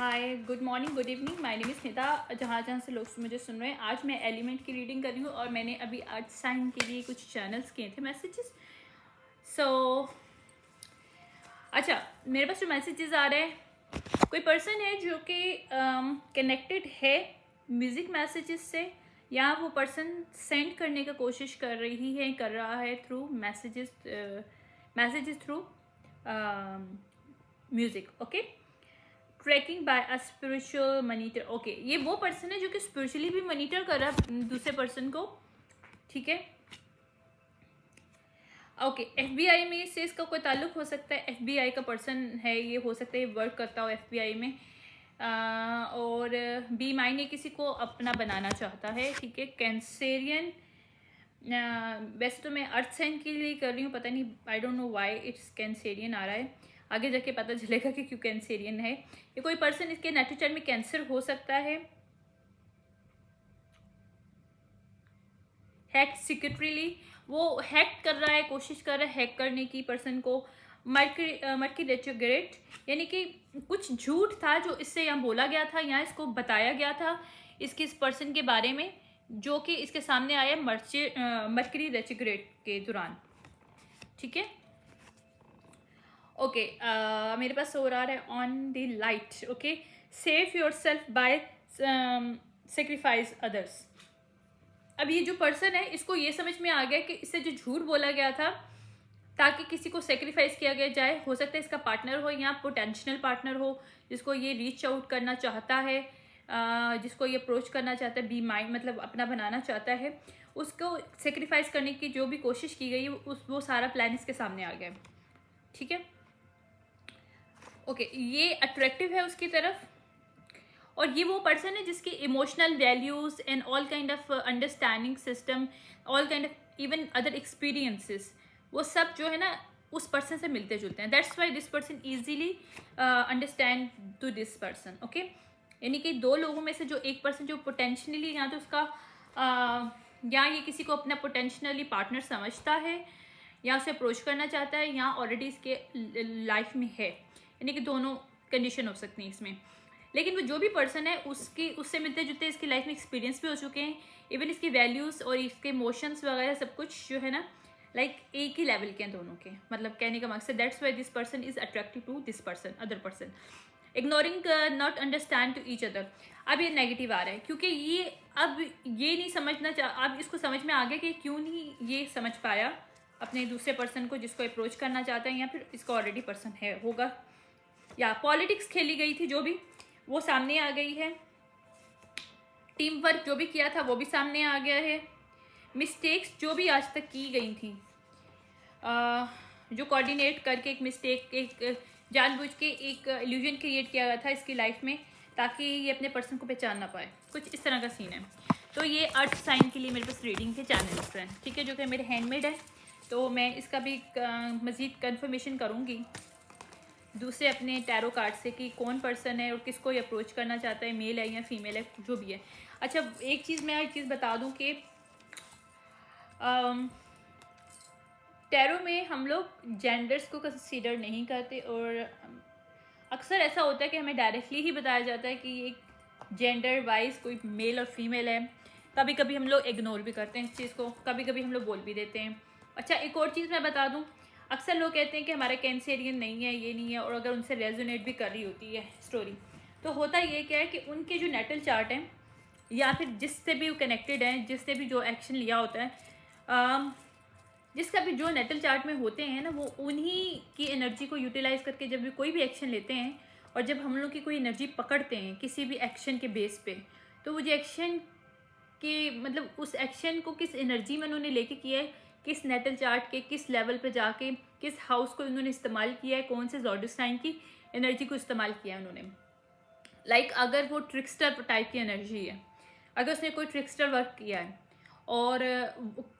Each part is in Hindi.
Hi, good morning, good evening. My name is Smita. जहाँ जहाँ से लोग मुझे सुन रहे हैं, आज मैं एलिमेंट की रीडिंग कर रही हूँ और मैंने अभी अर्थ साइन के लिए कुछ चैनल्स किए थे मैसेजेस। अच्छा, मेरे पास जो मैसेजेस आ रहे हैं, कोई पर्सन है जो कि कनेक्टेड है म्यूज़िक मैसेजेस से, या वो पर्सन सेंड करने का कोशिश कर रहा है through messages through music. Okay, tracking by a spiritual monitor. Okay, ये वो पर्सन है जो कि स्पिरिचुअली भी मनीटर कर रहा है दूसरे पर्सन को। ठीक है, ओके। एफबीआई में इससे इसका कोई ताल्लुक हो सकता है। एफबीआई का पर्सन है ये, हो सकता है वर्क करता हो एफबीआई में। और बी माइने किसी को अपना बनाना चाहता है। ठीक है, कैंसेरियन। वैसे तो मैं अर्थ साइन के लिए कर रही हूँ, पता नहीं, I don't know why it's Cancerian आ रहा है। आगे जाके पता चलेगा कि क्यों कैंसेरियन है। ये कोई पर्सन, इसके नेटिव चार्ट में कैंसर हो सकता है। हैक सिक्रेटली, वो हैक कर रहा है, कोशिश कर रहा है हैक करने की पर्सन को। मर्की रेट्रोग्रेड, यानी कि कुछ झूठ था जो इससे यहाँ बोला गया था, यहाँ इसको बताया गया था इसके इस पर्सन के बारे में, जो कि इसके सामने आया मर्करी रेट्रोग्रेड के दौरान। ठीक है, ओके। मेरे पास हो रहा है on the light. Okay, save yourself by sacrifice others. अब ये जो पर्सन है, इसको ये समझ में आ गया कि इससे जो झूठ बोला गया था ताकि किसी को सेक्रीफाइस किया गया जाए, हो सकता है इसका पार्टनर हो या पोटेंशियल पार्टनर हो, जिसको ये रीच आउट करना चाहता है, जिसको ये अप्रोच करना चाहता है, बी माइंड मतलब अपना बनाना चाहता है, उसको सेक्रीफाइस करने की जो भी कोशिश की गई वो सारा प्लान इसके सामने आ गया। ठीक है, ओके। ये अट्रैक्टिव है उसकी तरफ, और ये वो पर्सन है जिसकी emotional values and all kind of understanding system, all kind of even other experiences, वो सब जो है ना उस पर्सन से मिलते जुलते हैं। That's why this person easily understand to this person. Okay, यानी कि दो लोगों में से जो एक पर्सन जो पोटेंशियली या तो उसका या ये किसी को अपना पोटेंशियली पार्टनर समझता है, या उसे अप्रोच करना चाहता है, या ऑलरेडी इसके लाइफ में है, यानी कि दोनों कंडीशन हो सकती हैं इसमें। लेकिन वो जो भी पर्सन है उससे मिलते जुलते इसकी लाइफ में एक्सपीरियंस भी हो चुके हैं। इवन इसकी वैल्यूज़ और इसके इमोशंस वगैरह सब कुछ जो है ना लाइक एक ही लेवल के हैं दोनों के। मतलब कहने का मकसद, that's why this person is attractive to this person, other person. Ignoring, not understand to each other. अब ये नेगेटिव आ रहा है क्योंकि ये अब ये नहीं समझना अब इसको समझ में आ गया कि क्यों नहीं ये समझ पाया अपने दूसरे पर्सन को जिसको अप्रोच करना चाहता है, या फिर इसका ऑलरेडी पर्सन है होगा, या पॉलिटिक्स खेली गई थी जो भी, वो सामने आ गई है। टीम वर्क जो भी किया था वो भी सामने आ गया है। मिस्टेक्स जो भी आज तक की गई थी, जो कोऑर्डिनेट करके एक मिस्टेक, एक जानबूझ के एक इल्यूजन क्रिएट किया गया था इसकी लाइफ में ताकि ये अपने पर्सन को पहचान ना पाए, कुछ इस तरह का सीन है। तो ये अर्थ साइन के लिए मेरे पास रीडिंग के चैनल्स हैं। ठीक है, जो कि मेरे हैंडमेड है, तो मैं इसका भी मज़ीद कंफर्मेशन करूँगी दूसरे अपने टैरो कार्ड से कि कौन पर्सन है और किसको ये अप्रोच करना चाहता है, मेल है या फीमेल है, जो भी है। अच्छा, एक चीज़ बता दूं कि टैरो में हम लोग जेंडर्स को कंसीडर नहीं करते, और अक्सर ऐसा होता है कि हमें डायरेक्टली ही बताया जाता है कि एक जेंडर वाइज कोई मेल और फीमेल है। कभी कभी हम लोग इग्नोर भी करते हैं इस चीज़ को, कभी कभी हम लोग बोल भी देते हैं। अच्छा, एक और चीज़ मैं बता दूं, अक्सर लोग कहते हैं कि हमारा कैंसेरियन नहीं है, ये नहीं है, और अगर उनसे रेजोनेट भी कर रही होती है स्टोरी, तो होता ये क्या है कि उनके जो नेटल चार्ट हैं या फिर जिससे भी वो कनेक्टेड हैं, जिससे भी जो एक्शन लिया होता है, जिसका भी जो नेटल चार्ट में होते हैं ना, वो उन्हीं की एनर्जी को यूटिलाइज करके जब भी कोई भी एक्शन लेते हैं, और जब हम लोग की कोई एनर्जी पकड़ते हैं किसी भी एक्शन के बेस पे, तो वो जो एक्शन के मतलब उस एक्शन को किस एनर्जी में उन्होंने लेके किया है, किस नेटल चार्ट के किस लेवल पे जाके किस हाउस को उन्होंने इस्तेमाल किया है, कौन से ज़ोडिक साइन की एनर्जी को इस्तेमाल किया है उन्होंने। लाइक अगर वो ट्रिक्स्टर टाइप की एनर्जी है, अगर उसने कोई ट्रिक्स्टर वर्क किया है, और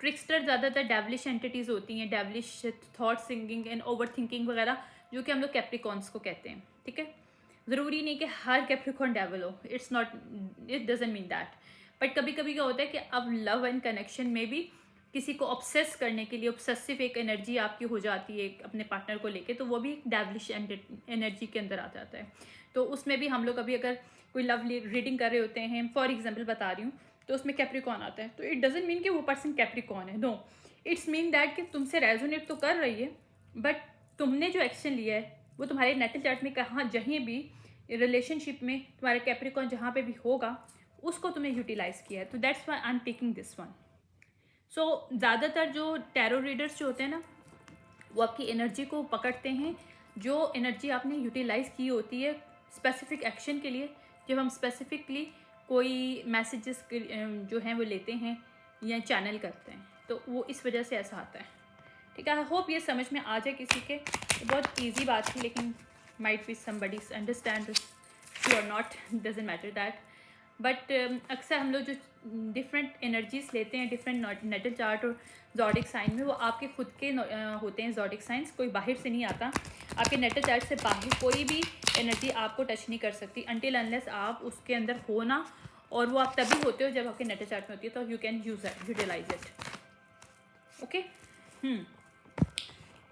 ट्रिक्स्टर ज़्यादातर डेवलिश एंटिटीज़ होती हैं, devilish thought singing and over thinking वगैरह, जो कि हम लोग कैप्रिकॉन्स को कहते हैं। ठीक है, ज़रूरी नहीं कि हर कैप्रिकॉन डेवल हो, it doesn't mean that. But कभी कभी क्या होता है कि अब लव एंड कनेक्शन में भी किसी को ऑब्सेस करने के लिए, ऑब्सेसिव एक एनर्जी आपकी हो जाती है अपने पार्टनर को लेके, तो वो भी एक डेविलिश एनर्जी के अंदर आ जाता है। तो उसमें भी हम लोग अभी अगर कोई लव रीडिंग कर रहे होते हैं, फॉर एग्जांपल बता रही हूँ, तो उसमें कैप्रिकॉन आता है, तो इट डजंट मीन कि वो पर्सन कैप्रिकॉन है, नो, इट्स मीन दैट कि तुमसे रेजोनेट तो कर रही है, बट तुमने जो एक्शन लिया है वो तुम्हारे नेटल चार्ट में कहाँ जहीं भी रिलेशनशिप में तुम्हारा कैप्रिकॉन जहाँ पे भी होगा उसको तुमने यूटिलाइज किया है। तो that's why I am taking this one. So ज़्यादातर जो टैरो रीडर्स जो होते हैं ना, वो आपकी एनर्जी को पकड़ते हैं, जो एनर्जी आपने यूटिलाइज की होती है स्पेसिफिक एक्शन के लिए। जब हम स्पेसिफिकली कोई मैसेजेस जो हैं वो लेते हैं या चैनल करते हैं, तो वो इस वजह से ऐसा आता है। ठीक है, आई होप ये समझ में आ जाए किसी के। बहुत ईजी बात थी, लेकिन माइट बी समबडीज अंडरस्टैंड और not, doesn't matter that. But अक्सर हम लोग जो डिफरेंट एनर्जीज लेते हैं डिफरेंट नेटल चार्ट और ज़ोडिक साइन में, वो आपके खुद के होते हैं ज़ोडिक साइंस, कोई बाहर से नहीं आता। आपके नेटल चार्ट से बाहर कोई भी एनर्जी आपको टच नहीं कर सकती अनटिल अनलेस आप उसके अंदर हो ना, और वो आप तभी होते हो जब आपके नेटल चार्ट में होती है, तो you can utilize it. Okay.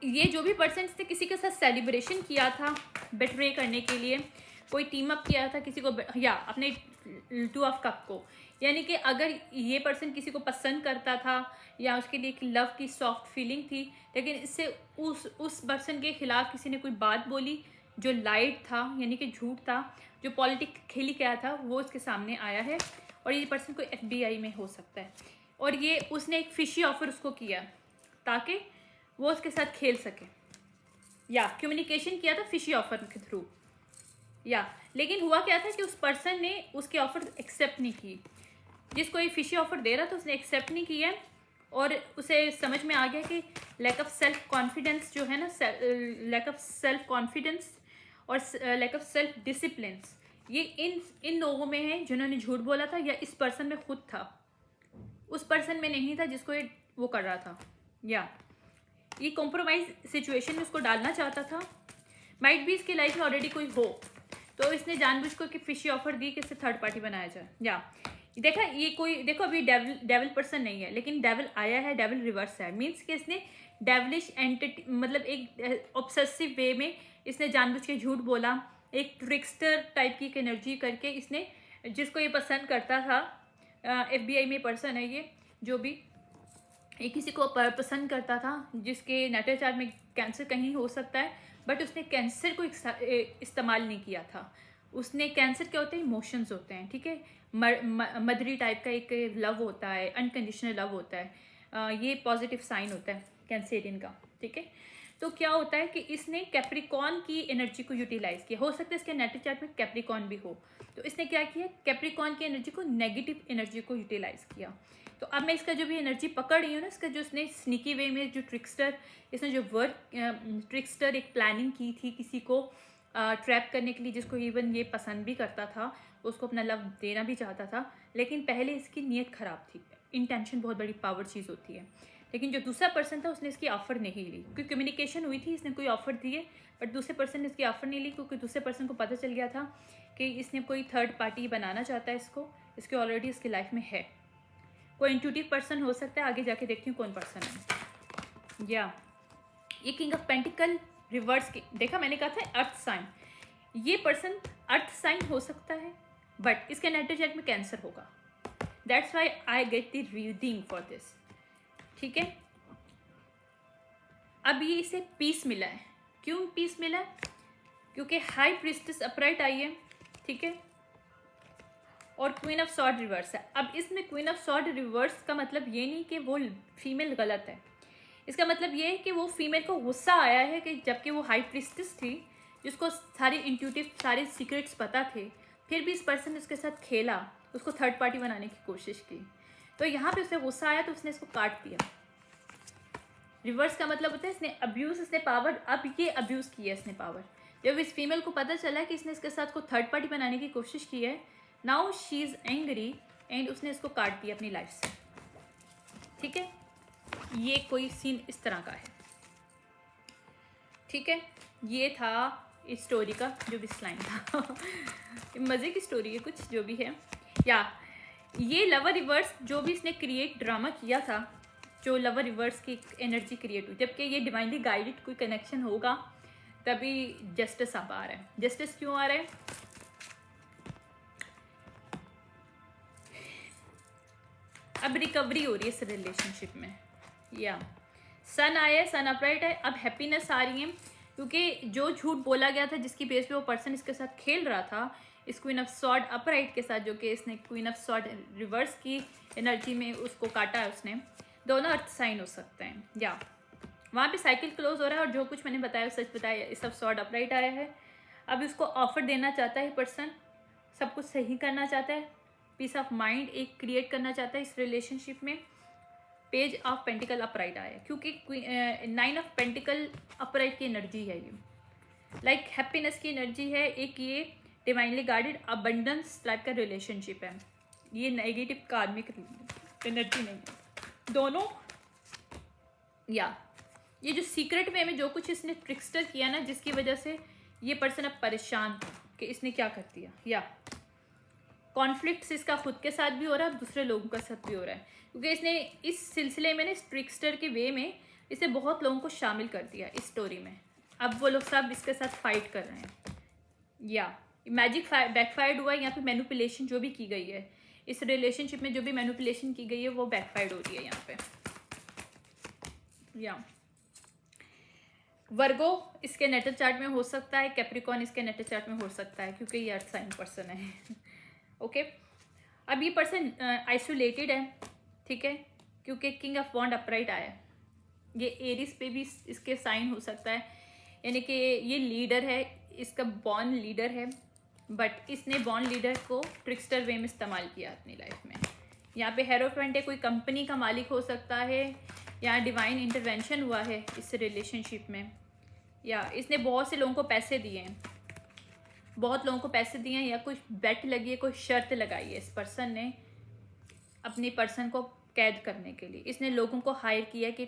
ये जो भी पर्सन ने किसी के साथ सेलिब्रेशन किया था बेट्रे करने के लिए, कोई टीम अप किया था किसी को, या अपने 2 ऑफ कप को, यानी कि अगर ये पर्सन किसी को पसंद करता था या उसके लिए एक लव की सॉफ्ट फीलिंग थी, लेकिन इससे उस पर्सन के खिलाफ किसी ने कोई बात बोली जो लाइट था, यानी कि झूठ था, जो पॉलिटिक्स खेली गया था, वो उसके सामने आया है। और ये पर्सन कोई FBI में हो सकता है, और ये उसने एक फिशी ऑफर उसको किया ताकि वो उसके साथ खेल सके, या कम्युनिकेशन किया था फिशी ऑफर के थ्रू, या लेकिन हुआ क्या था कि उस पर्सन ने उसके ऑफर एक्सेप्ट नहीं की। जिसको ये फिशी ऑफर दे रहा था उसने एक्सेप्ट नहीं किया, और उसे समझ में आ गया कि लैक ऑफ सेल्फ कॉन्फिडेंस जो है ना, लैक ऑफ सेल्फ कॉन्फिडेंस और लैक ऑफ सेल्फ डिसिप्लिन, ये इन लोगों में है जिन्होंने झूठ बोला था, या इस पर्सन में खुद था, उस पर्सन में नहीं था जिसको ये वो कर रहा था, या ये कॉम्प्रोमाइज सिचुएशन में उसको डालना चाहता था। माइट भी इसकी लाइफ में ऑलरेडी कोई हो, तो इसने जानबूझ को कि फिशी ऑफर दी कि इसे थर्ड पार्टी बनाया जाए। या देखा, ये कोई देखो अभी डेविल पर्सन नहीं है, लेकिन डेविल आया है, डेविल रिवर्स है, मीन्स कि इसने डेविलिश एंटिटी, मतलब एक ऑब्सेसिव वे में इसने जानबूझ के झूठ बोला, एक ट्रिक्स्टर टाइप की एक एनर्जी करके इसने, जिसको ये पसंद करता था, FBI में पर्सन है ये, जो भी ये किसी को पसंद करता था, जिसके नेटल चार्ट में कैंसर कहीं हो सकता है, बट उसने कैंसर को इस्तेमाल नहीं किया था। उसने, कैंसर क्या होते हैं, इमोशंस होते हैं, ठीक है, मदरी टाइप का एक लव होता है, अनकंडीशनल लव होता है, ये पॉजिटिव साइन होता है कैंसेरियन का, ठीक है। तो क्या होता है कि इसने कैप्रिकॉन की एनर्जी को यूटिलाइज किया, हो सकता है इसके नेटल चार्ट में कैप्रिकॉन भी हो, तो इसने क्या किया, कैप्रिकॉन की एनर्जी को, नेगेटिव एनर्जी को यूटिलाइज किया। तो अब मैं इसका जो भी एनर्जी पकड़ रही हूँ ना, इसका जो इसने स्नीकी वे में जो ट्रिक्स्टर, इसने जो वर्क ट्रिक्स्टर एक प्लानिंग की थी किसी को ट्रैप करने के लिए, जिसको इवन ये पसंद भी करता था, उसको अपना लव देना भी चाहता था, लेकिन पहले इसकी नीयत ख़राब थी। इंटेंशन बहुत बड़ी पावर चीज़ होती है। लेकिन जो दूसरा पर्सन था उसने इसकी ऑफ़र नहीं ली, क्योंकि कम्युनिकेशन हुई थी, इसने कोई ऑफ़र दी है, बट दूसरे पर्सन ने इसकी ऑफ़र नहीं ली, क्योंकि दूसरे पर्सन को पता चल गया था कि इसने कोई थर्ड पार्टी बनाना चाहता है इसको, इसके ऑलरेडी इसकी लाइफ में है। कोई इंट्यूटिव पर्सन हो सकता है, आगे जाके देखती हूँ कौन पर्सन है। या ये किंग ऑफ पेंटिकल रिवर्स की, देखा मैंने कहा था अर्थ साइन, ये पर्सन अर्थ साइन हो सकता है, बट इसके नेटल चार्ट में कैंसर होगा। That's why I get the reading for this, ठीक है। अब ये इसे पीस मिला है, क्यों पीस मिला है, क्योंकि हाई प्रीस्टेस अपराइट आई है, ठीक है, और क्वीन ऑफ सॉर्ड रिवर्स है। अब इसमें क्वीन ऑफ सॉर्ड रिवर्स का मतलब ये नहीं कि वो फीमेल गलत है, इसका मतलब ये है कि वो फीमेल को गुस्सा आया है कि जबकि वो हाई प्रीस्टेस थी, जिसको सारी इंट्यूटिव सारे सीक्रेट्स पता थे, फिर भी इस पर्सन ने उसके साथ खेला, उसको थर्ड पार्टी बनाने की कोशिश की, तो यहाँ पे उसे गुस्सा आया तो उसने इसको काट दिया। रिवर्स का मतलब होता है इसने अब्यूज़, इसने पावर, अब ये अब्यूज़ किया इसने पावर। जब इस फीमेल को पता चला कि इसने इसके साथ को थर्ड पार्टी बनाने की कोशिश की है, now she is angry and उसने इसको काट दिया अपनी लाइफ से, ठीक है। ये कोई सीन इस तरह का है, ठीक है। ये था इस स्टोरी का जो भी लाइन था मज़े की स्टोरी है कुछ जो भी है। या ये लवर रिवर्स जो भी इसने क्रिएट ड्रामा किया था, जो लवर रिवर्स की एनर्जी क्रिएट हुई, जबकि ये डिवाइनली गाइडेड कोई कनेक्शन होगा तभी जस्टिस अब आ रहा है। जस्टिस क्यों आ रहा है? अब रिकवरी हो रही है इस रिलेशनशिप में। या सन आया है, सन अपराइट है, अब हैप्पीनेस आ रही है, क्योंकि जो झूठ बोला गया था जिसकी बेस पे वो पर्सन इसके साथ खेल रहा था, इस क्वीन ऑफ सॉर्ड अपराइट के साथ, जो कि इसने क्वीन ऑफ सॉर्ड रिवर्स की एनर्जी में उसको काटा है उसने, दोनों अर्थ साइन हो सकते हैं। या वहाँ पे साइकिल क्लोज हो रहा है और जो कुछ मैंने बताया सच बताया, इस ऑफ सॉर्ड अपराइट आया है। अब इसको ऑफर देना चाहता है पर्सन, सब कुछ सही करना चाहता है, पीस ऑफ माइंड एक क्रिएट करना चाहता है इस रिलेशनशिप में। पेज ऑफ पेंटिकल अपराइट आया है, क्योंकि 9 ऑफ पेंटिकल अपराइट की एनर्जी है ये, लाइक हैप्पीनेस की एनर्जी है। एक ये डिवाइनली गाइडेड अबंडेंस टाइप का रिलेशनशिप है, ये नेगेटिव कार्मिक एनर्जी नहीं है दोनों। या ये जो सीक्रेट वे में जो कुछ इसने ट्रिक्स्टर किया ना, जिसकी वजह से ये पर्सन अब परेशान था कि इसने क्या कर दिया। या कॉन्फ्लिक्ट्स इसका खुद के साथ भी हो रहा है, दूसरे लोगों के साथ भी हो रहा है, क्योंकि इसने इस सिलसिले में ना, इस ट्रिक्स्टर के वे में इसे बहुत लोगों को शामिल कर दिया इस स्टोरी में। अब वो लोग सब इसके साथ फाइट कर रहे हैं। या मैजिक बैकफायर्ड हुआ है, यहाँ पे मैनिपुलेशन जो भी की गई है इस रिलेशनशिप में, जो भी मैनिपुलेशन की गई है वो बैकफायर्ड हो रही है यहाँ पे। या वर्गो इसके नेटल चार्ट में हो सकता है, कैप्रिकॉन इसके नेटल चार्ट में हो सकता है, क्योंकि ये अर्थ साइन पर्सन है। ओके अब ये पर्सन आइसोलेटेड है, ठीक है, क्योंकि किंग ऑफ वॉन्ड अपराइट आया है। ये एरिस पे भी इसके साइन हो सकता है, यानी कि ये लीडर है, इसका बॉर्न लीडर है, बट इसने बॉर्न लीडर को ट्रिक्स्टर वे में इस्तेमाल किया अपनी लाइफ में। यहाँ पे हेरोफ्रेंट है, कोई कंपनी का मालिक हो सकता है, यहाँ डिवाइन इंटरवेंशन हुआ है इस रिलेशनशिप में, या इसने बहुत से लोगों को पैसे दिए हैं, बहुत लोगों को पैसे दिए हैं, या कुछ बेट लगी है, कोई शर्त लगाई है इस पर्सन ने अपनी पर्सन को कैद करने के लिए। इसने लोगों को हायर किया है, कि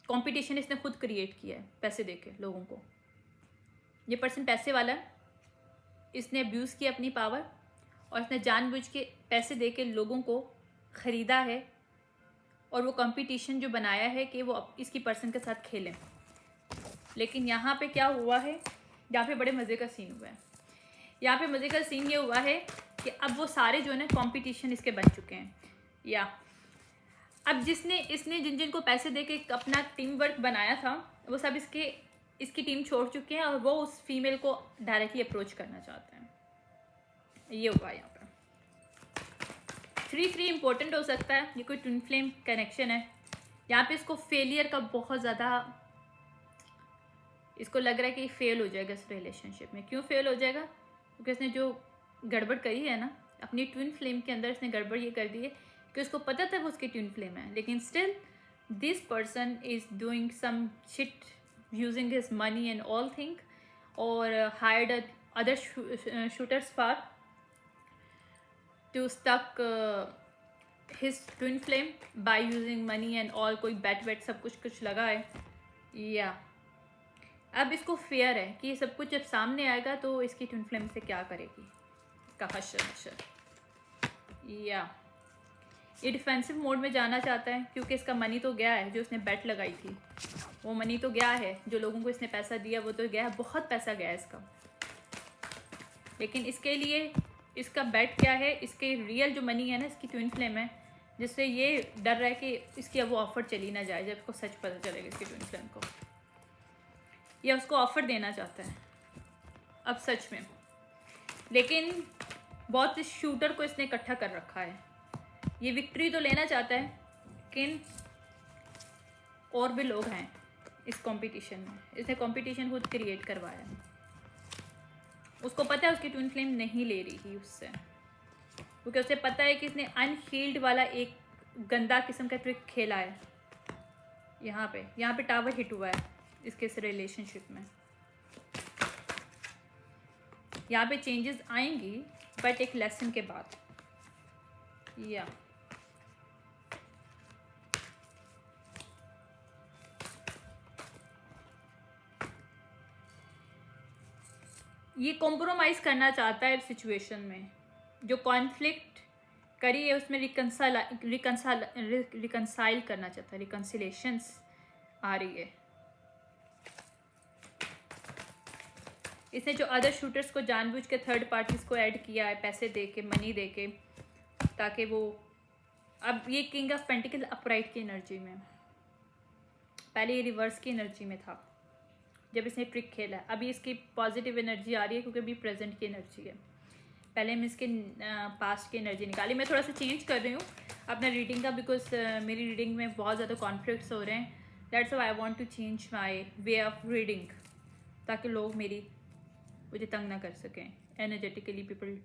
कंपटीशन इसने खुद क्रिएट किया है पैसे देके लोगों को। ये पर्सन पैसे वाला है, इसने अब्यूज़ किया अपनी पावर, और इसने जानबूझ के पैसे देके लोगों को ख़रीदा है, और वो कंपटीशन जो बनाया है कि वो इसकी पर्सन के साथ खेलें। लेकिन यहाँ पे क्या हुआ है, यहाँ पे बड़े मज़े का सीन हुआ है। यहाँ पे मज़े का सीन ये हुआ है कि अब वो सारे जो है ना कंपटीशन इसके बन चुके हैं। या अब इसने जिन जिन को पैसे देके अपना टीम वर्क बनाया था, वो सब इसकी टीम छोड़ चुके हैं, और वो उस फीमेल को डायरेक्टली अप्रोच करना चाहते हैं। ये हुआ यहाँ पे 3-3 इंपॉर्टेंट हो सकता है, ये कोई ट्विन फ्लेम कनेक्शन है। यहाँ पे इसको फेलियर का बहुत ज़्यादा, इसको लग रहा है कि फेल हो जाएगा इस रिलेशनशिप में। क्यों फेल हो जाएगा? क्योंकि इसने जो गड़बड़ करी है ना अपनी ट्विन फ्लेम के अंदर, इसने गड़बड़ ये कर दी है कि उसको पता था वो उसकी ट्विन फ्लेम है, लेकिन still this person is doing some shit using his money and all thing, और hired other shooters for to stuck his twin flame by using money and all, कोई बैट सब कुछ लगा है। या अब इसको फेयर है कि ये सब कुछ जब सामने आएगा तो इसकी ट्विन फ्लेम से क्या करेगी, इसका हशर। या ये डिफेंसिव मोड में जाना चाहता है, क्योंकि इसका मनी तो गया है, जो इसने बैट लगाई थी वो मनी तो गया है, जो लोगों को इसने पैसा दिया वो तो गया है, बहुत पैसा गया है इसका। लेकिन इसके लिए इसका बेट क्या है, इसके रियल जो मनी है ना इसकी ट्विन फ्लेम है, जिससे ये डर रहा है कि इसकी अब वो ऑफ़र चली ना जाए जब इसको सच पता चलेगा इसकी ट्विन फ्लेम को, या उसको ऑफ़र देना चाहता है अब सच में। लेकिन बहुत इस शूटर को इसने इकट्ठा कर रखा है, ये विक्ट्री तो लेना चाहता है, लेकिन और भी लोग हैं इस कंपटीशन में, इसने कंपटीशन खुद क्रिएट करवाया है। उसको पता है उसकी ट्विन फ्लेम नहीं ले रही थी उससे, क्योंकि उसे पता है कि इसने अनहील्ड वाला एक गंदा किस्म का ट्रिक खेला है। यहाँ पे टावर हिट हुआ है इसके इस रिलेशनशिप में। यहाँ पे चेंजेस आएंगी, बट एक लेसन के बाद। या ये कॉम्प्रोमाइज़ करना चाहता है सिचुएशन में, जो कॉन्फ्लिक्ट करी है, उसमें रिकनसाइल करना चाहता है, रिकन्सिलेशंस आ रही है। इसने जो अदर शूटर्स को जानबूझ के थर्ड पार्टीज को ऐड किया है, पैसे दे के, मनी दे के, ताकि वो, अब ये किंग ऑफ पेंटिकल अपराइट की एनर्जी में, पहले ये रिवर्स की एनर्जी में था जब इसने ट्रिक खेला है। अभी इसकी पॉजिटिव एनर्जी आ रही है क्योंकि अभी प्रेजेंट की एनर्जी है। पहले हम इसके पास्ट की एनर्जी निकाली। मैं थोड़ा सा चेंज कर रही हूँ अपना रीडिंग का, बिकॉज मेरी रीडिंग में बहुत ज़्यादा कॉन्फ्लिक्ट्स हो रहे हैं। That's why I want to change my way of reading, ताकि लोग मुझे तंग ना कर सकें। Energetically people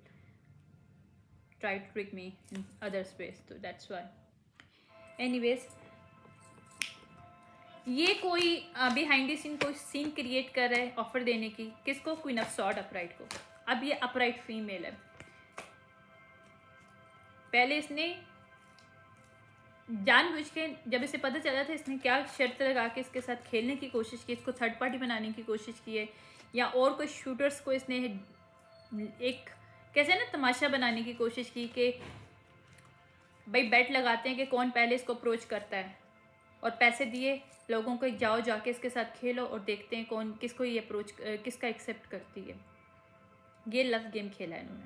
try to trick me in other space, तो दैट्स व्हाई। एनीवेज, ये कोई बिहाइंड द सीन कोई सीन क्रिएट कर रहा है ऑफर देने की। किसको? क्वीन ऑफ सॉर्ड अपराइट को। अब ये अपराइट फीमेल है। पहले इसने जानबूझ के, जब इसे पता चला था, इसने क्या शर्त लगा के इसके साथ खेलने की कोशिश की, इसको थर्ड पार्टी बनाने की कोशिश की है, या और कोई शूटर्स को इसने एक कैसे ना तमाशा बनाने की कोशिश की कि भाई बेट लगाते हैं कि कौन पहले इसको अप्रोच करता है, और पैसे दिए लोगों को, जाओ जाके इसके साथ खेलो और देखते हैं कौन किसको ये अप्रोच, किसका एक्सेप्ट करती है। ये लव गेम खेला है इन्होंने।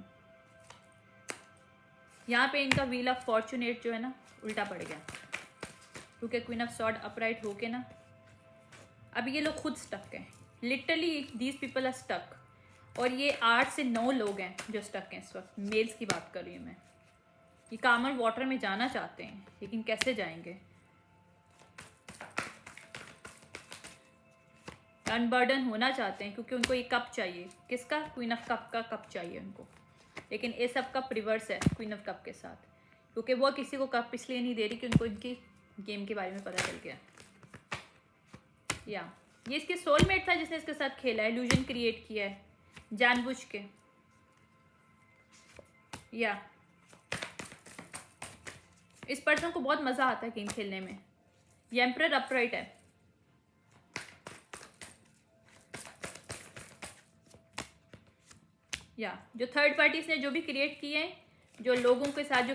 यहाँ पे इनका व्हील ऑफ फॉर्चुनेट जो है ना उल्टा पड़ गया, क्योंकि क्वीन ऑफ सॉर्ड अपराइट होके ना अब ये लोग खुद स्टक हैं। Literally these people are stuck. और ये 8 से 9 लोग हैं जो स्टक हैं इस वक्त। मेल्स की बात कर रही हूँ मैं। ये कामन वाटर में जाना चाहते हैं, लेकिन कैसे जाएंगे? अनबर्डन होना चाहते हैं क्योंकि उनको ये कप चाहिए। किसका? क्वीन ऑफ कप का कप चाहिए उनको। लेकिन ये सब कप रिवर्स है क्वीन ऑफ कप के साथ, क्योंकि वो किसी को कप इसलिए नहीं दे रही कि उनको इनकी गेम के बारे में पता चल गया। या ये इसके सोलमेट था जिसने इसके साथ खेला है, इल्यूजन क्रिएट किया है जानबूझ के। या इस पर्सन को बहुत मज़ा आता है गेम खेलने में। ये एम्परर अपराइट है। या जो थर्ड पार्टीज ने जो भी क्रिएट किए हैं, जो लोगों के साथ, जो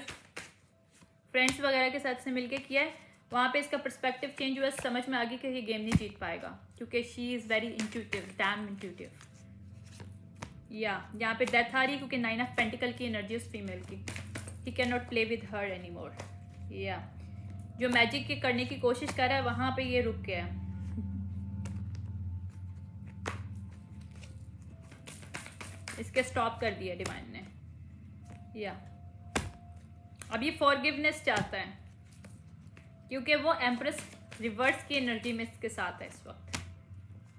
फ्रेंड्स वगैरह के साथ से मिलके किया है, वहाँ पे इसका पर्सपेक्टिव चेंज हुआ। समझ में आ गई कि ये गेम नहीं जीत पाएगा, क्योंकि she is very intuitive, dam intuitive. या यहाँ पे डेथ आ रही क्योंकि 9 ऑफ पेंटिकल की एनर्जी उस फीमेल की। ही can not play with her any more. या जो मैजिक के करने की कोशिश कर रहा है, वहाँ पे ये रुक गया है। इसके स्टॉप कर दिया डिवाइन ने। या अब ये फॉरगिवनेस चाहता है, क्योंकि वो एम्प्रेस रिवर्स की एनर्जी में इसके साथ है इस वक्त।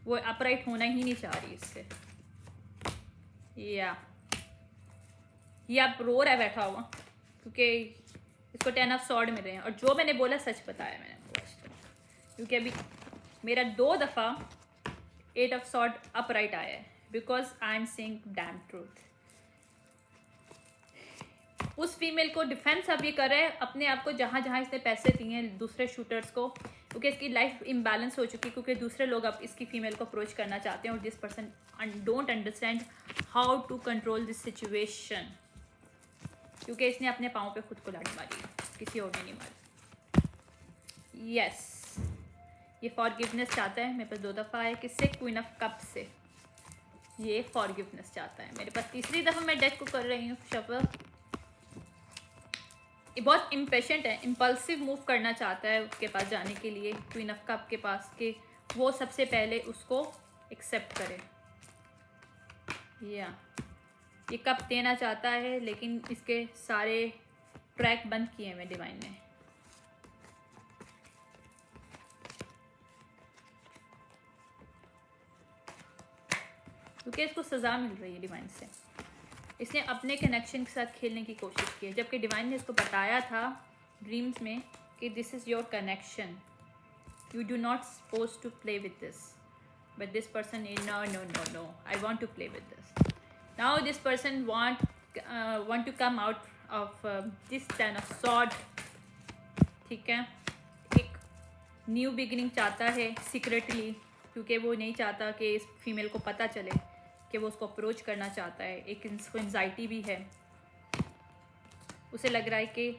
वो अपराइट होना ही नहीं चाह रही इससे। या ये अब रो रहा है बैठा हुआ, क्योंकि इसको 10 ऑफ सॉर्ड मिल रहे हैं। और जो मैंने बोला सच बताया मैंने, क्योंकि अभी मेरा 2 दफ़ा 8 ऑफ सॉर्ड अपराइट आया है, because I am saying dam truth. उस फीमेल को डिफेंस अब ये कर रहा है अपने आप को, जहाँ जहाँ इसने पैसे दिए हैं दूसरे शूटर्स को, क्योंकि इसकी लाइफ इम्बैलेंस हो चुकी है, क्योंकि दूसरे लोग अब इसकी फीमेल को अप्रोच करना चाहते हैं, और this person don't understand how to control this situation, क्योंकि इसने अपने पाँव पे खुद को लाठी मारी, किसी और ने नहीं मारी। यस, ये फॉरगिवनेस चाहता है। मेरे पास 2 दफ़ा है। किससे? क्वीन ऑफ कप से। ये फॉरगिवनेस चाहता है। मेरे पास तीसरी दफ़ा मैं डेक को कर रही हूँ शफल। ये बहुत इम्पेशेंट है, इम्पल्सिव मूव करना चाहता है उसके पास जाने के लिए, क्वीन ऑफ कप के पास, कि वो सबसे पहले उसको एक्सेप्ट करे। या ये कप देना चाहता है, लेकिन इसके सारे ट्रैक बंद किए हैं डिवाइन ने। क्योंकि इसको सज़ा मिल रही है डिवाइन से। इसने अपने कनेक्शन के साथ खेलने की कोशिश की है, जबकि डिवाइन ने इसको बताया था ड्रीम्स में कि this is your connection, you do not suppose to play with this, but this person is no no no no, I want to play with this. Now this person want to come out of this 10 of sword। ठीक है, एक न्यू बिगिनिंग चाहता है सीक्रेटली, क्योंकि वो नहीं चाहता कि इस फीमेल को पता चले कि वो उसको अप्रोच करना चाहता है। एक इसको एंजाइटी भी है, उसे लग रहा है कि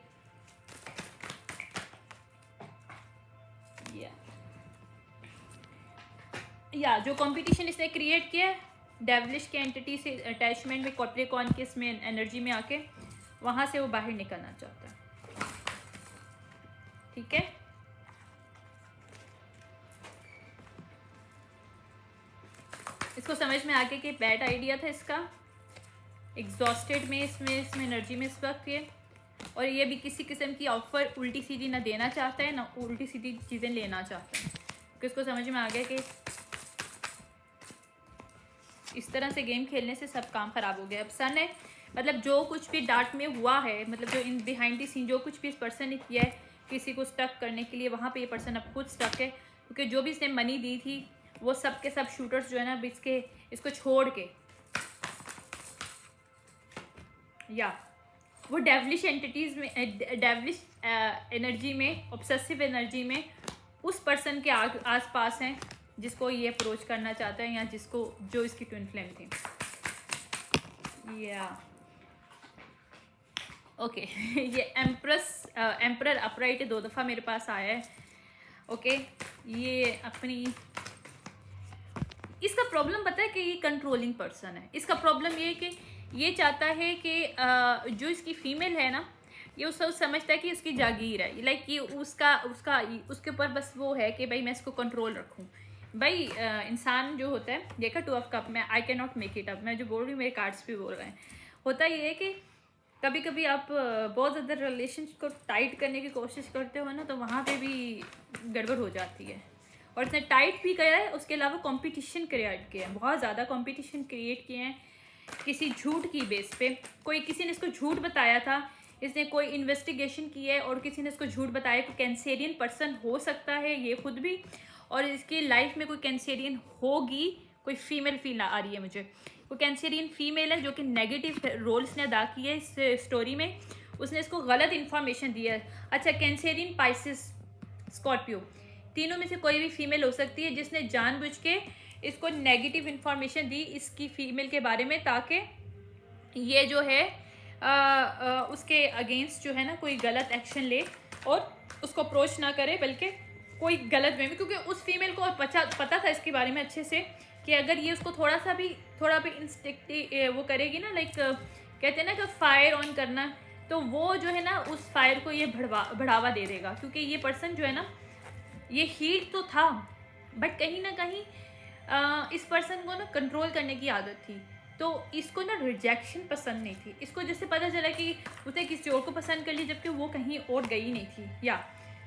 या जो कंपटीशन इसने क्रिएट किया है डेविलिश के एंटिटी से अटैचमेंट में, कैप्रिकॉर्न के इसमें एनर्जी में आके वहां से वो बाहर निकलना चाहता है। ठीक है, इसको समझ में आ गया कि बैड आइडिया था इसका, एग्जॉस्टेड में इसमें एनर्जी में इस वक्त ये, और ये भी किसी किस्म की ऑफर उल्टी सीधी ना देना चाहता है ना उल्टी सीधी चीज़ें लेना चाहता है, क्योंकि इसको समझ में आ गया कि इस तरह से गेम खेलने से सब काम ख़राब हो गया। अब सन है, मतलब जो कुछ भी डार्क में हुआ है, मतलब जो इन बिहाइंड दी सीन जो कुछ भी इस पर्सन ने किया है किसी को स्टक करने के लिए, वहाँ पे ये पर्सन अब खुद स्टक है, क्योंकि जो भी इसने मनी दी थी वो सब के सब शूटर्स जो है ना इसको छोड़ के या वो डेविलिश एंटिटीज़ में, डेविलिश एनर्जी में, ऑब्सेसिव एनर्जी में उस पर्सन के आस पास हैं जिसको ये अप्रोच करना चाहता है या जो इसकी ट्विन फ्लेम थी। या ओके ये एम्परर अपराइट 2 दफ़ा मेरे पास आया है। ओके, ये अपनी इसका प्रॉब्लम पता है कि ये कंट्रोलिंग पर्सन है। इसका प्रॉब्लम ये है कि ये चाहता है कि जो इसकी फीमेल है ना, ये उसको समझता है कि उसकी जागीर है, लाइक कि उसके ऊपर बस वो है कि भाई मैं इसको कंट्रोल रखूं। भाई इंसान जो होता है, देखा 2 ऑफ कप में, I can not make it up, मैं जो बोल रही हूँ मेरे कार्ड्स भी बोल रहे हैं। होता ये है कि कभी कभी आप बहुत ज़्यादा रिलेशन को टाइट करने की कोशिश करते हो ना, तो वहाँ पे भी गड़बड़ हो जाती है। और इसने टाइट भी किया है, उसके अलावा कंपटीशन क्रिएट किया है, बहुत ज़्यादा कंपटीशन क्रिएट किए हैं किसी झूठ की बेस पे। किसी ने इसको झूठ बताया था, इसने कोई इन्वेस्टिगेशन की है और किसी ने इसको झूठ बताया कि कैंसेरियन पर्सन हो सकता है ये खुद भी, और इसकी लाइफ में कोई कैंसेरियन होगी, कोई फीमेल फील आ रही है मुझे, कोई कैंसेरियन फीमेल है जो कि नेगेटिव रोल इसने अदा किया है इस स्टोरी में। उसने इसको गलत इन्फॉर्मेशन दिया है। अच्छा, कैंसेरियन, पाइसिस, स्कॉर्पियो, तीनों में से कोई भी फीमेल हो सकती है जिसने जानबूझ के इसको नेगेटिव इन्फॉर्मेशन दी इसकी फीमेल के बारे में, ताकि ये जो है उसके अगेंस्ट जो है ना कोई गलत एक्शन ले और उसको अप्रोच ना करे, बल्कि कोई गलत वे में, क्योंकि उस फीमेल को पता था इसके बारे में अच्छे से कि अगर ये उसको थोड़ा भी इंस्टिक्टिव वो करेगी ना, लाइक कहते हैं ना कि फायर ऑन करना, तो वो जो है ना उस फायर को ये बढ़ावा दे देगा, क्योंकि ये पर्सन जो है ना ये हीट तो था, बट कहीं ना कहीं इस पर्सन को ना कंट्रोल करने की आदत थी, तो इसको ना रिजेक्शन पसंद नहीं थी। इसको जैसे पता चला कि उसने किसी और को पसंद कर लिया जबकि वो कहीं और गई नहीं थी, या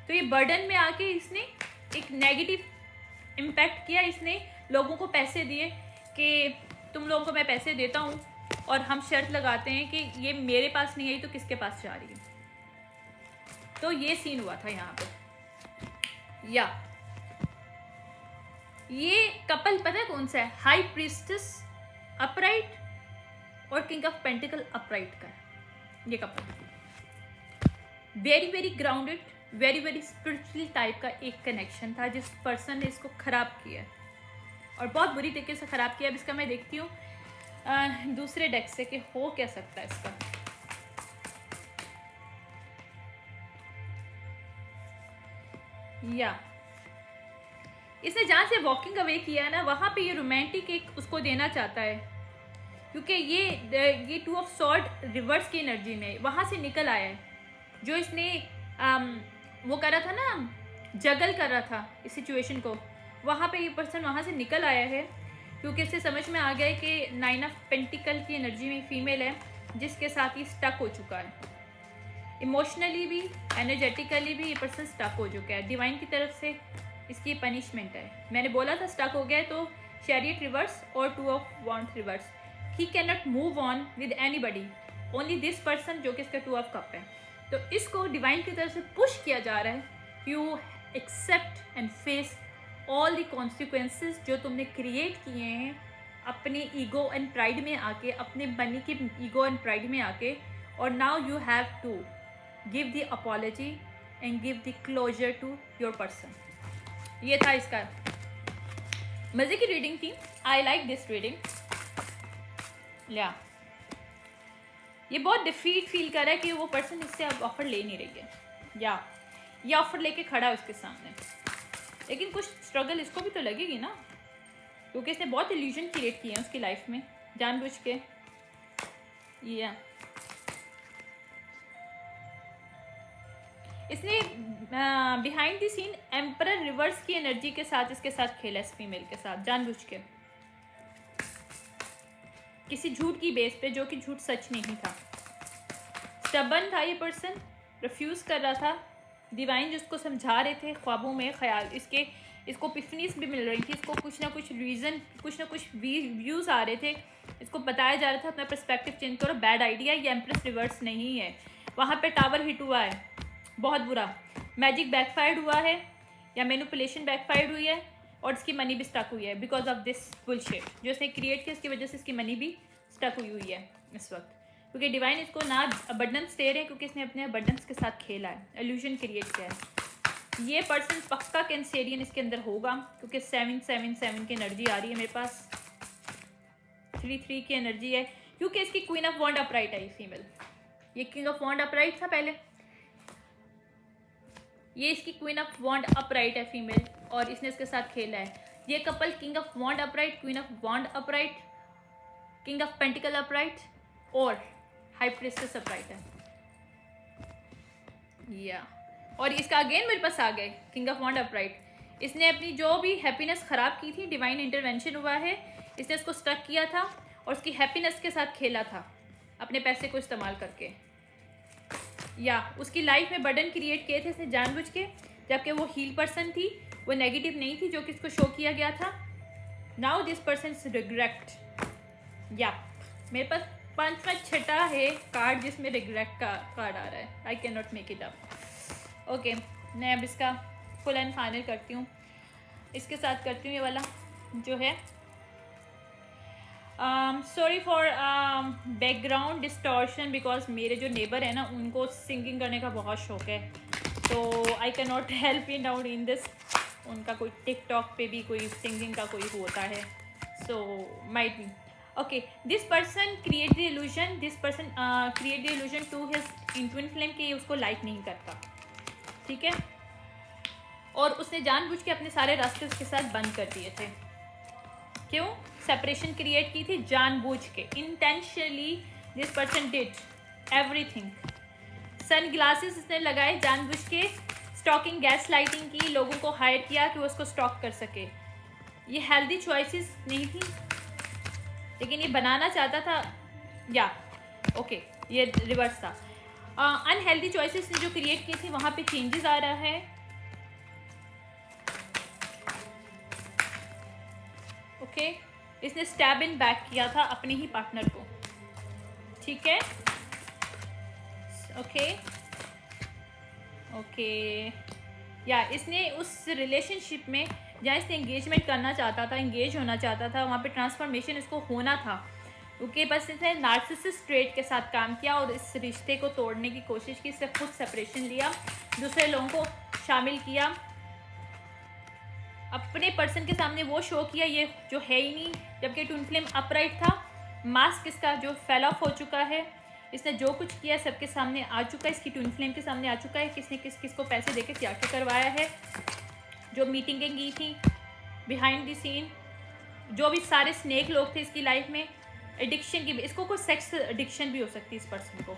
तो ये बर्डन में आके इसने एक नेगेटिव इम्पैक्ट किया। इसने लोगों को पैसे दिए कि तुम लोगों को मैं पैसे देता हूँ और हम शर्त लगाते हैं कि ये मेरे पास नहीं आई तो किसके पास जा रही है। तो ये सीन हुआ था यहाँ पे। या ये कपल पता है कौन सा है? हाई प्रीस्टेस अपराइट और किंग ऑफ पेंटिकल अपराइट का ये couple. Very very grounded, very very spiritual type का एक कनेक्शन था जिस पर्सन ने इसको ख़राब किया और बहुत बुरी तरीके से ख़राब किया। अब इसका मैं देखती हूँ दूसरे डेक से कि हो क्या सकता है इसका। या इसने जहाँ से वॉकिंग अवे किया है ना, वहाँ पे ये रोमांटिक एक उसको देना चाहता है, क्योंकि ये 2 ऑफ सॉर्ड रिवर्स की एनर्जी में वहाँ से निकल आया है। जो इसने वो कर रहा था ना, जगल कर रहा था इस सिचुएशन को, वहाँ पे ये पर्सन वहाँ से निकल आया है, क्योंकि इससे समझ में आ गया है कि 9 ऑफ पेंटिकल की एनर्जी में फीमेल है जिसके साथ ही स्टक हो चुका है। इमोशनली भी एनर्जेटिकली भी ये पर्सन स्टक हो चुका है। डिवाइन की तरफ से इसकी पनिशमेंट है। मैंने बोला था स्टक हो गया है, तो चैरियट रिवर्स और 2 of wand reverse. He can not move on with anybody, only this person जो कि इसका 2 ऑफ कप है। तो इसको डिवाइन की तरफ से पुश किया जा रहा है, you accept and face all the consequences जो तुमने क्रिएट किए हैं अपने ईगो एंड प्राइड में आके, अपने बनी के ईगो एंड प्राइड में आके, और now you have to give the apology and give the closure to your person. ये था इसका। मज़े की रीडिंग थी। I like this reading. या ये बहुत डिफीट फील कर रहा है कि वो पर्सन इससे अब ऑफर ले नहीं रही है, या ये ऑफर लेके खड़ा है उसके सामने, लेकिन कुछ स्ट्रगल इसको भी तो लगेगी ना, क्योंकि इसने बहुत इल्यूजन क्रिएट किए हैं उसकी लाइफ में जानबूझ के। या इसने behind the scene emperor reverse की एनर्जी के साथ इसके साथ खेला, इस फीमेल के साथ जानबूझ के, किसी झूठ की बेस पे, जो कि झूठ सच नहीं था। स्टबर्न था ये पर्सन, रिफ्यूज़ कर रहा था। डिवाइन जिसको समझा रहे थे ख्वाबों में, ख्याल इसको पिफनीस भी मिल रही थी, इसको कुछ ना कुछ रीज़न, कुछ ना कुछ व्यूज़ आ रहे थे, इसको बताया जा रहा था अपना पर्सपेक्टिव चेंज करो, बैड आइडिया, ये एम्प्रेस रिवर्स नहीं है। वहाँ पे टावर हिट हुआ है, बहुत बुरा, मैजिक बैकफायर्ड हुआ है या मैनिपुलेशन बैकफायर्ड हुई है, और इसकी मनी भी स्टक हुई है बिकॉज ऑफ दिस बुलशिट जो इसने क्रिएट किया, इसकी वजह से इसकी मनी भी स्टक हुई है इस वक्त, क्योंकि डिवाइन इसको ना अबंडेंस दे रहे हैं, क्योंकि इसने अपने अबंडेंस के साथ खेला है, इल्यूजन क्रिएट किया है। ये पर्सन पक्का कैंसेरियन इसके अंदर होगा, क्योंकि 777 की एनर्जी आ रही है मेरे पास, 3 की एनर्जी है, क्योंकि इसकी क्वीन ऑफ वॉन्ड अपराइट है ये फीमेल, ये किंग ऑफ वॉन्ड अपराइट था पहले, ये इसकी क्वीन ऑफ वॉन्ड अपराइट है फीमेल, और इसने इसके साथ खेला है। ये couple king of wand upright, queen of wand upright, king of pentacle upright और हाई प्रिस्टेस अपराइट है, या और इसका अगेन मेरे पास आ गए किंग ऑफ वॉन्ड अपराइट। इसने अपनी जो भी हैप्पीनेस ख़राब की थी, डिवाइन इंटरवेंशन हुआ है, इसने इसको स्टक किया था और उसकी हैप्पीनेस के साथ खेला था अपने पैसे को इस्तेमाल करके, या उसकी लाइफ में बर्डन क्रिएट किए थे इसने जानबूझ के, जबकि वो हील पर्सन थी, वो नेगेटिव नहीं थी जो कि इसको शो किया गया था। नाउ दिस पर्सन रिग्रेट, या मेरे पास 5वां छठा है कार्ड जिसमें रिग्रेट का कार्ड आ रहा है, I can not make it up. Okay, मैं अब इसका फुल एंड फाइनल करती हूँ, इसके साथ करती हूँ ये वाला जो है। Sorry for background distortion, because मेरे जो नेबर है ना उनको सिंगिंग करने का बहुत शौक है, तो I can not help in out in this, उनका कोई टिकटॉक पे भी कोई सिंगिंग का कोई होता है, so might be. Okay, this person create the illusion, this person create the illusion to his in twin flame कि उसको लाइक नहीं करता, ठीक है, और उसने जानबूझ के अपने सारे रास्ते उसके साथ बंद कर दिए थे। क्यों? सेपरेशन क्रिएट की थी जानबूझ के, intentionally this person did everything. Sunglasses इसने लगाए जानबूझ के, स्टॉकिंग, गैस लाइटिंग की, लोगों को हायर किया कि वो उसको स्टॉक कर सके। ये हेल्दी चॉइसेस नहीं थी, लेकिन ये बनाना चाहता था, या ओके ये रिवर्स था। अनहेल्दी चॉइसेस ने जो क्रिएट की थी वहाँ पे चेंजेस आ रहा है। ओके, इसने स्टैब इन बैक किया था अपने ही पार्टनर को, ठीक है, ओके ओके, या इसने उस रिलेशनशिप में जहाँ इसने एंगेजमेंट करना चाहता था, एंगेज होना चाहता था, वहाँ पे ट्रांसफॉर्मेशन इसको होना था, क्योंकि बस इसने नार्सिसिस्ट ट्रेट के साथ काम किया और इस रिश्ते को तोड़ने की कोशिश की, इससे खुद सेपरेशन लिया, दूसरे लोगों को शामिल किया, अपने पर्सन के सामने वो शो किया ये जो है ही नहीं, जबकि ट्विन फ्लेम अपराइट था, मास्क इसका जो फेल ऑफ हो चुका है, इसने जो कुछ किया सबके सामने आ चुका है, इसकी ट्विन फ्लेम के सामने आ चुका है, किसने किस को पैसे देके क्या क्या करवाया है, जो मीटिंगें की थी बिहाइंड द सीन, जो भी सारे स्नेक लोग थे इसकी लाइफ में, एडिक्शन की भी, इसको कोई सेक्स एडिक्शन भी हो सकती है इस पर्सन को,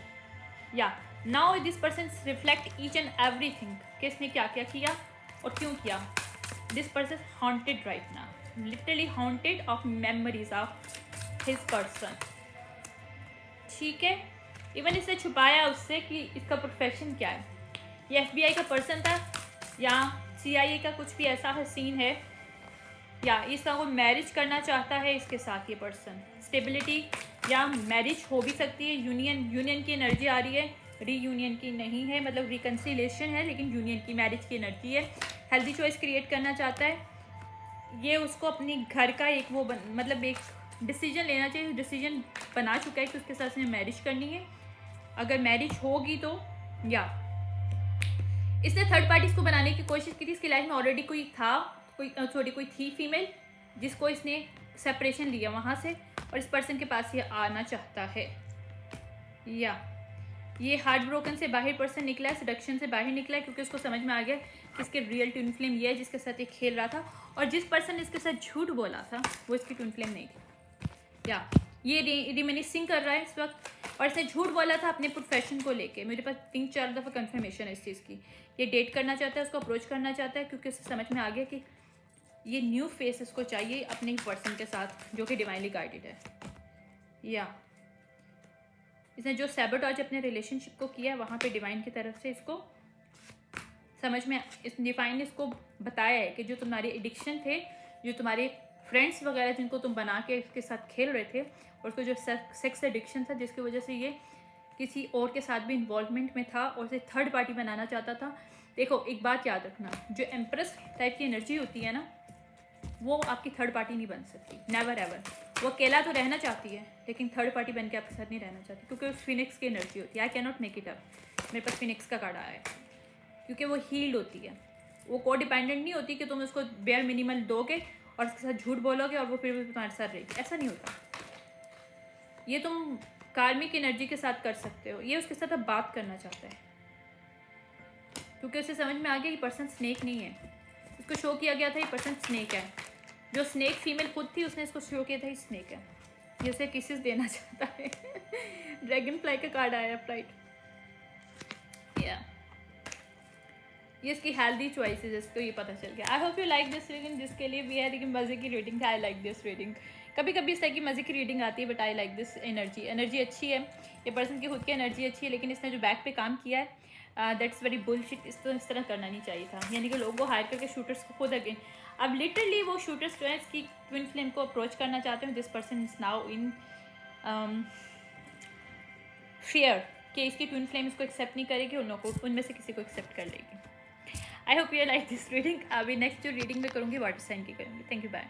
या now this person reflect each and everything कि इसने क्या क्या किया और क्यों किया। This person haunted right now, literally haunted of memories of his person, ठीक है। इवन इसने छुपाया उससे कि इसका प्रोफेशन क्या है, ये FBI का पर्सन था या CIA का कुछ भी ऐसा है सीन है, या इसका वो मैरिज करना चाहता है इसके साथ, ये पर्सन स्टेबिलिटी या मैरिज हो भी सकती है, यूनियन की एनर्जी आ रही है, रीयूनियन की नहीं है, मतलब रिकन्सिलेशन है, लेकिन यूनियन की, मैरिज की एनर्जी है। हेल्दी चॉइस क्रिएट करना चाहता है, ये उसको अपने घर का एक वो मतलब एक डिसीजन लेना चाहिए, डिसीजन बना चुका है कि उसके साथ इसने मैरिज करनी है, अगर मैरिज होगी तो, या इसने थर्ड पार्टीज को बनाने की कोशिश की थी, इसकी लाइफ में ऑलरेडी कोई था, कोई थी फीमेल जिसको इसने सेपरेशन लिया वहाँ से, और इस पर्सन के पास ये आना चाहता है, या ये हार्ट ब्रोकन से बाहर पर्सन निकला है, सडक्शन से बाहर निकला है, क्योंकि उसको समझ में आ गया कि इसके रियल ट्विन फ्लेम ये है जिसके साथ ये खेल रहा था, और जिस पर्सन ने इसके साथ झूठ बोला था वो इसकी ट्विन फ्लेम नहीं थी। या ये रिमिनिसिंग कर रहा है इस वक्त, और इसने झूठ बोला था अपने प्रोफेशन को लेके। मेरे पास 3-4 दफ़ा कंफर्मेशन है इस चीज़ की। ये डेट करना चाहता है, उसको अप्रोच करना चाहता है, क्योंकि उसे समझ में आ गया कि ये न्यू फेस इसको चाहिए अपने ही पर्सन के साथ जो कि डिवाइनली गाइडेड है। या इसने जो सैबोटेज अपने रिलेशनशिप को किया है वहाँ पे डिवाइन की तरफ से इसको समझ में, इस डिवाइन ने इसको बताया है कि जो तुम्हारे एडिक्शन थे, जो तुम्हारे फ्रेंड्स वगैरह जिनको तुम बना के इसके साथ खेल रहे थे, और उसको जो सेक्स एडिक्शन था जिसकी वजह से ये किसी और के साथ भी इन्वॉल्वमेंट में था और उसे थर्ड पार्टी बनाना चाहता था। देखो एक बात याद रखना, जो एम्प्रेस टाइप की एनर्जी होती है ना, वो आपकी थर्ड पार्टी नहीं बन सकती, नेवर एवर। वो अकेला तो रहना चाहती है लेकिन थर्ड पार्टी बन के आपके साथ नहीं रहना चाहती, क्योंकि उस फिनिक्स की एनर्जी होती है। I can not make it up, मेरे पास फिनिक्स का कार्ड आया है, क्योंकि वो हील्ड होती है। वो को डिपेंडेंट नहीं होती कि तुम उसको बेयर मिनिमल दोगे और उसके साथ झूठ बोलोगे और वो फिर भी तुम्हारे साथ रहेगी, ऐसा नहीं होता। ये तुम कार्मिक एनर्जी के साथ कर सकते हो। ये उसके साथ अब बात करना चाहता है, क्योंकि उसे समझ में आ गया कि पर्सन स्नेक नहीं है। उसको शो किया गया था ये पर्सन स्नेक है। जो स्नेक फीमेल खुद थी उसने इसको शो किया था ये स्नेक है, ये उसे किसेस देना चाहता है। ड्रैगन फ्लाई का कार्ड आया राइट। या ये इसकी हेल्दी चॉइसेस, इसको ये पता चल गया। आई hope you like this reading, जिसके लिए भी है लेकिन मज़े की रीडिंग था। आई लाइक दिस रीडिंग। कभी कभी इस तरह की मज़े की रीडिंग आती है, but I like this energy अच्छी है। ये पर्सन की खुद की एनर्जी अच्छी है, लेकिन इसने जो बैक पे काम किया है दैट्स वेरी बुलशिट। इस तरह करना नहीं चाहिए था, यानी कि लोगों को हायर करके शूटर्स को खुद अगेन। अब लिटरली वो शूटर्स जो है इसकी ट्विन फ्लेम को अप्रोच करना चाहते हैं। This person is now in fear कि इसकी ट्विन फ्लेम इसको एक्सेप्ट नहीं करेगी, उन लोगों को उनमें से किसी को एक्सेप्ट कर लेगी। I hope you like this reading. अभी नेक्स्ट जो रीडिंग में करूँगी वाटर साइन की करूँगी। Thank you, bye.